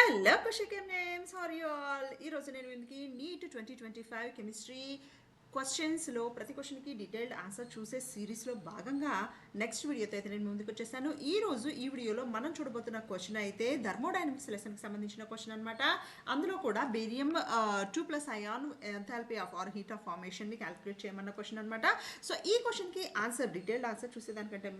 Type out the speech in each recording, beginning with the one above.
Hello కుషికం నేమ్స్ are you all. ఈరోజు నేను మీకు నీట్ 2025 కెమిస్ట్రీ క్వశ్చన్స్లో ప్రతి క్వశ్చన్కి డీటెయిల్డ్ ఆన్సర్ చూసే సిరీస్లో భాగంగా నెక్స్ట్ వీడియోతో అయితే నేను ముందుకు వచ్చేసాను. ఈరోజు ఈ వీడియోలో మనం చూడబోతున్న క్వశ్చన్ అయితే థర్మోడైనమిక్స్ లెసన్కి సంబంధించిన క్వశ్చన్ అనమాట. అందులో కూడా barium 2+ ion enthalpy of or heat of ఫార్మేషన్ని క్యాలిక్యులేట్ చేయమన్న క్వశ్చన్ అనమాట. సో ఈ క్వశ్చన్కి ఆన్సర్ డీటెయిల్డ్ ఆన్సర్ చూసేదానికంటే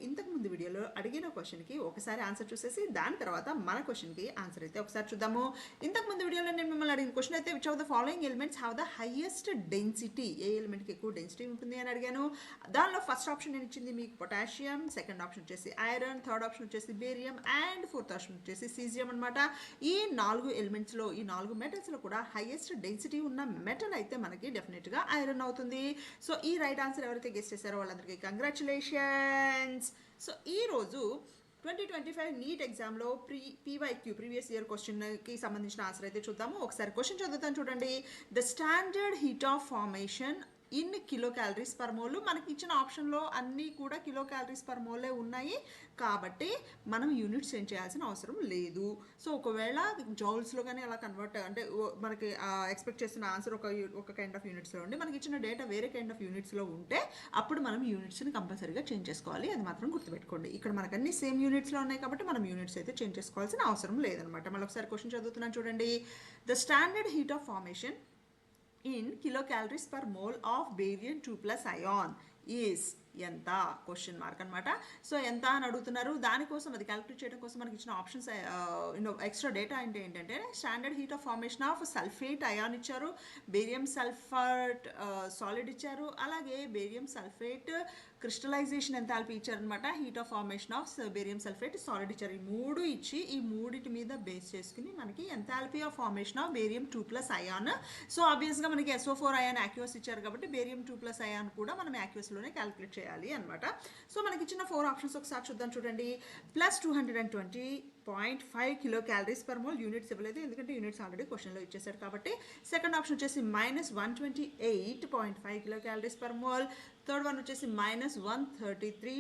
ఇంతకు ముందు వీడియోలో అడిగిన క్వశ్చన్కి ఒకసారి ఆన్సర్ చూసేసి దాని తర్వాత మన క్వశ్చన్కి ఆన్సర్ అయితే ఒకసారి చూద్దాము. ఇంతకు ముందు వీడియోలో నేను మిమ్మల్ని అడిగిన క్వశ్చన్ అయితే which of the following elements have the highest density, ఏ ఎలిమెంట్కి ఎక్కువ డెన్సిటీ ఉంటుంది అని అడిగాను. దానిలో ఫస్ట్ ఆప్షన్ నేను ఇచ్చింది మీకు పొటాషియం, సెకండ్ ఆప్షన్ వచ్చేసి ఐరన్, థర్డ్ ఆప్షన్ వచ్చేసి బేరియం అండ్ ఫోర్త్ ఆప్షన్ వచ్చేసి సీజియం అనమాట. ఈ 4 ఎలిమెంట్స్లో, ఈ 4 మెటల్స్లో కూడా హైయెస్ట్ డెన్సిటీ ఉన్న మెటల్ అయితే మనకి డెఫినెట్గా ఐరన్ అవుతుంది. సో ఈ రైట్ ఆన్సర్ ఎవరైతే గెస్ చేశారో వాళ్ళందరికీ కంగ్రాచులేషన్స్. సో ఈరోజు 2025 నీట్ ఎగ్జామ్లో పీవైక్యూ ప్రీవియస్ ఇయర్ క్వశ్చన్కి సంబంధించిన ఆన్సర్ అయితే చూద్దాము. ఒకసారి క్వశ్చన్ చదువుతాను చూడండి. The standard heat of formation in kilo calories per mole. మనకి ఇచ్చిన ఆప్షన్లో అన్నీ కూడా కిలో క్యాలరీస్ పర్ మోలే ఉన్నాయి కాబట్టి మనం యూనిట్స్ చేంజ్ చేయాల్సిన అవసరం లేదు. సో ఒకవేళ జౌల్స్లో కానీ అలా కన్వర్ట్ అంటే మనకి ఎక్స్పెక్ట్ చేస్తున్న ఆన్సర్ ఒక కైండ్ ఆఫ్ యూనిట్స్లో ఉండి మనకి ఇచ్చిన డేటా వేరే కైండ్ ఆఫ్ యూనిట్స్లో ఉంటే అప్పుడు మనం యూనిట్స్ని కంపల్సరీగా చేంజ్ చేసుకోవాలి. అది మాత్రం గుర్తుపెట్టుకోండి. ఇక్కడ మనకు అన్ని సేమ్ యూనిట్స్లో ఉన్నాయి కాబట్టి మనం యూనిట్స్ అయితే చేంజ్ చేసుకోవాల్సిన అవసరం లేదనమాట. మళ్ళీ ఒకసారి క్వశ్చన్ చదువుతున్నాను చూడండి. The standard heat of formation in kilocalories per mole of barium 2+ ion is ఎంత క్వశ్చన్ మార్క్ అనమాట. సో ఎంత అని అడుగుతున్నారు. దానికోసం అది క్యాలిక్యులేట్ చేయడం కోసం మనకి ఇచ్చిన ఆప్షన్స్ ఎక్స్ట్రా డేటా అంటే ఏంటంటే standard heat of formation of sulphate ion ఇచ్చారు, బేరియం సల్ఫాట్ సాలిడ్ ఇచ్చారు, అలాగే బేరియం సల్ఫేట్ క్రిస్టలైజేషన్ ఎంథాల్పీ ఇచ్చారనమాట. Heat of formation of barium sulphate solid ఇచ్చారు. ఈ 3 ఇచ్చి ఈ 3 మీద బేస్ చేసుకుని మనకి enthalpy of formation of barium 2+ ion. So ఆబ్వియస్గా మనకి SO4 అయాన్ యాక్యూస్ ఇచ్చారు కాబట్టి బేరియం 2+ అయాన్ కూడా మనం యాక్యూస్లోనే క్యాలిక్యులేట్ చేయాలి అనమాట. సో మనకి ఇచ్చిన 4 ఆప్షన్స్ ఒకసారి చూద్దాం చూడండి. Plus 220.5 kilo calories per mole units ఇవ్వలేదు ఎందుకంటే యూనిట్స్ ఆల్రెడీ క్వశ్చన్లో ఇచ్చేసారు కాబట్టి. సెకండ్ ఆప్షన్ వచ్చేసి -128.5 kilo calories per mole, third one వచ్చేసి -133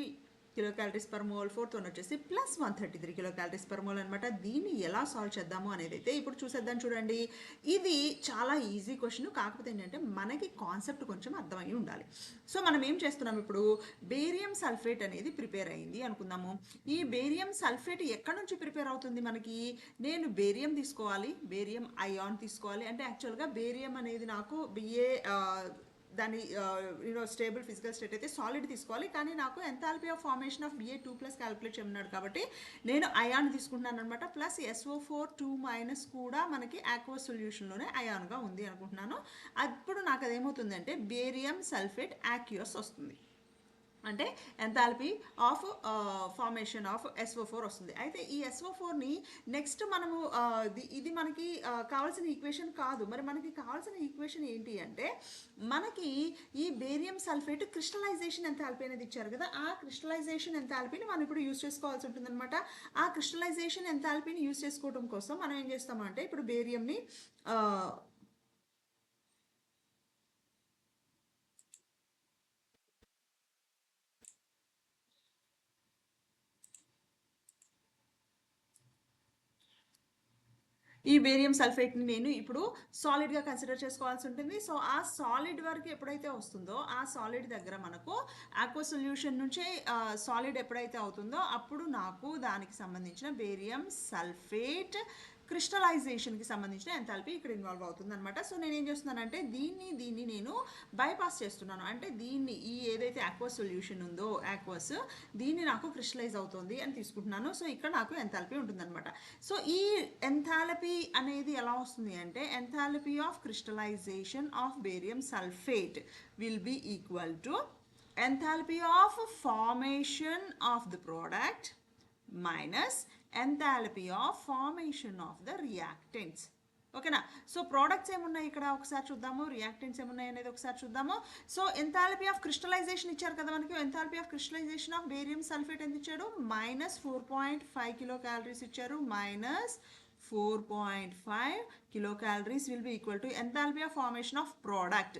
kilo calories per mole, fourth one వచ్చేసి +133 కిలో క్యాలరీస్ పర్ మోల్ అనమాట. దీన్ని ఎలా సాల్వ్ చేద్దాము అనేది అయితే ఇప్పుడు చూసేద్దాం చూడండి. ఇది చాలా ఈజీ క్వశ్చన్, కాకపోతే ఏంటంటే మనకి కాన్సెప్ట్ కొంచెం అర్థమై ఉండాలి. సో మనం ఏం చేస్తున్నాం, ఇప్పుడు బేరియం సల్ఫేట్ అనేది ప్రిపేర్ అయింది అనుకుందాము. ఈ బేరియం సల్ఫేట్ ఎక్కడి నుంచి ప్రిపేర్ అవుతుంది మనకి? నేను బేరియం తీసుకోవాలి, బేరియం అయాన్ తీసుకోవాలి. అంటే యాక్చువల్గా బేరియం అనేది నాకు దాని స్టేబుల్ ఫిజికల్ స్టేట్ అయితే సాలిడ్ తీసుకోవాలి, కానీ నాకు enthalpy of formation of Ba2+ calculate చేయమన్నాడు కాబట్టి నేను అయాన్ తీసుకుంటున్నాను అనమాట. ప్లస్ SO4 2- కూడా మనకి ఆక్వస్ సొల్యూషన్లోనే అయాన్గా ఉంది అనుకుంటున్నాను. అప్పుడు నాకు అదేమవుతుందంటే బేరియం సల్ఫేట్ యాక్యూస్ వస్తుంది, అంటే enthalpy of formation of SO4 వస్తుంది. అయితే ఈ SO4ని నెక్స్ట్ మనము ఇది మనకి కావాల్సిన ఈక్వేషన్ కాదు. మరి మనకి కావాల్సిన ఈక్వేషన్ ఏంటి అంటే మనకి ఈ బేరియం సల్ఫేట్ క్రిస్టలైజేషన్ ఎంథాల్పీ అనేది ఇచ్చారు కదా, ఆ క్రిస్టలైజేషన్ ఎంథాల్పీని మనం ఇప్పుడు యూజ్ చేసుకోవాల్సి ఉంటుంది అనమాట. ఆ క్రిస్టలైజేషన్ ఎంథాల్పీని యూజ్ చేసుకోవడం కోసం మనం ఏం చేస్తామంటే ఇప్పుడు బేరియంని ఈ బేరియం సల్ఫేట్ని నేను ఇప్పుడు సాలిడ్గా కన్సిడర్ చేసుకోవాల్సి ఉంటుంది. సో ఆ సాలిడ్ వరకు ఎప్పుడైతే వస్తుందో ఆ సాలిడ్ దగ్గర మనకు ఆక్వా సొల్యూషన్ నుంచి సాలిడ్ ఎప్పుడైతే అవుతుందో అప్పుడు నాకు దానికి సంబంధించిన బేరియం సల్ఫేట్ క్రిస్టలైజేషన్కి సంబంధించిన ఎంథాల్పీ ఇక్కడ ఇన్వాల్వ్ అవుతుంది అనమాట. సో నేను ఏం చేస్తున్నానంటే దీన్ని నేను బైపాస్ చేస్తున్నాను. అంటే దీన్ని ఈ ఏదైతే ఆక్వస్ సొల్యూషన్ ఉందో ఆక్వస్ దీన్ని నాకు క్రిస్టలైజ్ అవుతుంది అని తీసుకుంటున్నాను. సో ఇక్కడ నాకు ఎంథాల్పీ ఉంటుందన్నమాట. సో ఈ ఎంథాల్పీ అనేది ఎలా వస్తుంది అంటే enthalpy of crystallization of barium sulphate will be equal to enthalpy of formation of the product minus enthalpy of formation of the reactants. ఓకేనా? సో ప్రోడక్ట్స్ ఏమున్నాయి ఇక్కడ ఒకసారి చూద్దాము, రియాక్టెంట్స్ ఏమున్నాయి అనేది ఒకసారి చూద్దాము. సో ఎంథాల్పీ ఆఫ్ క్రిస్టలైజేషన్ ఇచ్చారు కదా మనకి. Enthalpy of crystallization of barium sulphate ఎంత ఇచ్చాడు? -4.5 కిలో క్యాలరీస్ ఇచ్చారు. -4.5 kilocalories will be equal to enthalpy of formation of product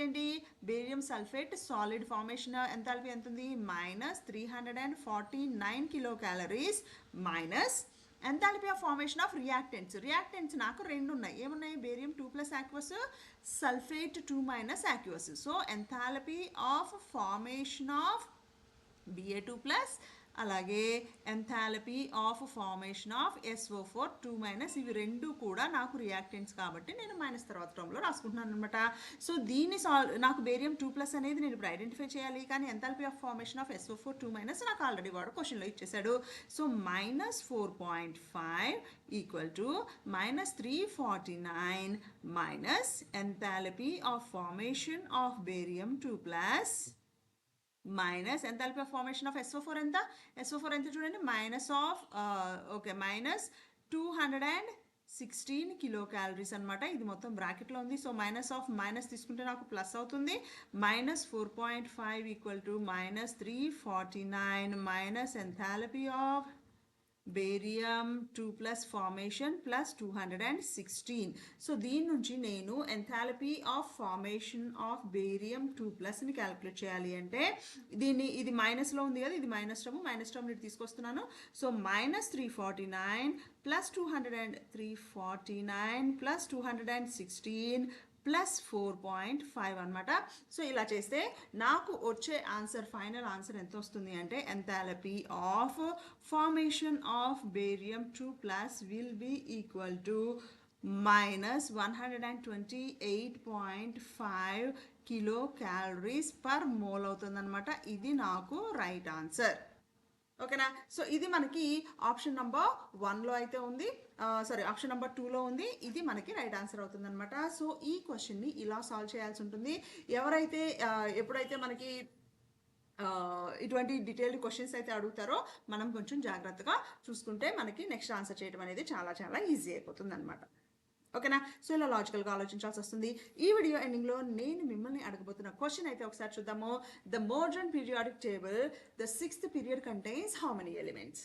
ఏంటి? Barium sulphate solid formation enthalpy ఎంత ఉంది? -349 kilocalories minus enthalpy of formation of reactants నాకు రెండు ఉన్నాయి. ఏమున్నాయి? Barium 2 plus aqueous, sulphate 2 minus aqueous. So enthalpy of formation of Ba2 plus, అలాగే enthalpy of formation of SO4 2 minus. ఇవి రెండు కూడా నాకు రియాక్టెంట్స్ కాబట్టి నేను మైనస్ తర్వాత టర్మ్లో రాసుకుంటున్నాను అనమాట. సో దీన్ని నాకు బేరియం 2 ప్లస్ అనేది నేను ఇప్పుడు ఐడెంటిఫై చేయాలి, కానీ enthalpy of formation of SO4 2 minus నాకు ఆల్రెడీ వాడు క్వశ్చన్లో ఇచ్చేసాడు. So -4.5 equal to -349 minus enthalpy of formation of barium 2 plus minus enthalpy of formation of SO4 ఎంత? SO4 ఎంత చూడండి, మైనస్ 216 కిలో క్యాలరీస్ అనమాట. ఇది మొత్తం బ్రాకెట్లో ఉంది. సో మైనస్ తీసుకుంటే నాకు ప్లస్ అవుతుంది. -4.5 equal to -349 minus enthalpy of barium 2 plus formation plus 216. So దీని నుంచి నేను enthalpy of formation of barium 2 ప్లస్ని క్యాలిక్యులేట్ చేయాలి అంటే ఇది మైనస్లో ఉంది కదా, ఇది మైనస్ టర్మ్ ఇటు తీసుకొస్తున్నాను. సో -349 ప్లస్ 216 ప్లస్ 4.5 అనమాట. సో ఇలా చేస్తే నాకు వచ్చే ఆన్సర్, ఫైనల్ ఆన్సర్ ఎంత వస్తుంది అంటే enthalpy of formation of barium 2 plus will be equal to -128.5 kilo calories per mole అవుతుందన్నమాట. ఇది నాకు రైట్ ఆన్సర్. ఓకేనా? సో ఇది మనకి ఆప్షన్ నెంబర్ 1లో అయితే ఉంది, ఆప్షన్ నెంబర్ 2లో ఉంది. ఇది మనకి రైట్ ఆన్సర్ అవుతుంది అనమాట. సో ఈ క్వశ్చన్ని ఇలా సాల్వ్ చేయాల్సి ఉంటుంది. ఎవరైతే ఎప్పుడైతే మనకి ఇటువంటి డీటెయిల్డ్ క్వశ్చన్స్ అయితే అడుగుతారో మనం కొంచెం జాగ్రత్తగా చూసుకుంటే మనకి నెక్స్ట్ ఆన్సర్ చేయడం అనేది చాలా చాలా ఈజీ అయిపోతుంది అనమాట. ఓకేనా? సో ఇలా లాజికల్గా ఆలోచించాల్సి వస్తుంది. ఈ వీడియో ఎండింగ్లో నేను మిమ్మల్ని అడగబోతున్న క్వశ్చన్ అయితే ఒకసారి చూద్దాము. The modern periodic table, the 6th period contains how many elements?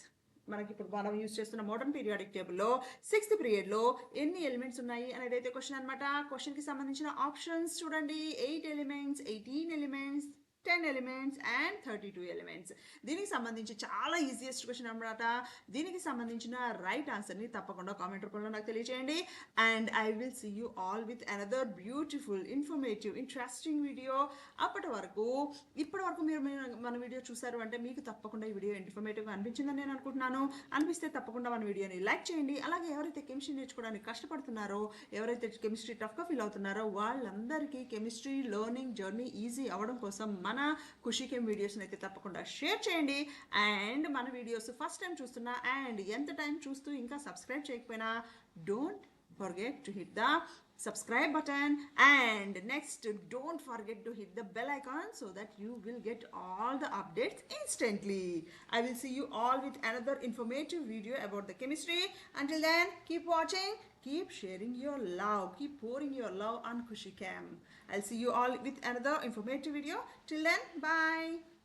మనకి ఇప్పుడు మనం యూజ్ చేస్తున్న మోడర్న్ పీరియాడిక్ టేబుల్లో 6th పీరియడ్లో ఎన్ని ఎలిమెంట్స్ ఉన్నాయి అనేది అయితే క్వశ్చన్ అనమాట. క్వశ్చన్కి సంబంధించిన ఆప్షన్స్ చూడండి. 8 elements, 18 elements, 10 elements and 32 elements. దీనికి సంబంధించి చాలా ఈజియెస్ట్ క్వశ్చన్ అనమాట. దీనికి సంబంధించిన రైట్ ఆన్సర్ని తప్పకుండా కామెంట్ రూపంలో నాకు తెలియజేయండి. And I will see you all with another beautiful, informative, interesting video. ఇప్పటి వరకు మీరు మన వీడియో చూసారు అంటే మీకు తప్పకుండా ఈ వీడియో ఇన్ఫర్మేటివ్గా అనిపించిందని నేను అనుకుంటున్నాను. అనిపిస్తే తప్పకుండా మన వీడియోని లైక్ చేయండి. అలాగే ఎవరైతే కెమిస్ట్రీ నేర్చుకోవడానికి కష్టపడుతున్నారో, ఎవరైతే కెమిస్ట్రీ టఫ్గా ఫీల్ అవుతున్నారో వాళ్ళందరికీ కెమిస్ట్రీ లెర్నింగ్ జర్నీ ఈజీ అవ్వడం కోసం మన ఖుషీకేమ్ వీడియోస్ని అయితే తప్పకుండా షేర్ చేయండి. అండ్ మన వీడియోస్ ఫస్ట్ టైం చూస్తున్నా అండ్ ఎంత టైం చూస్తూ ఇంకా సబ్స్క్రైబ్ చేయకపోయినా don't forget to hit the subscribe button, and next don't forget to hit the bell icon so that you will get all the updates instantly. I will see you all with another informative video about the chemistry. Until then, keep watching, keep sharing your love, keep pouring your love on KhushiKam. I'll see you all with another informative video. Till then, bye.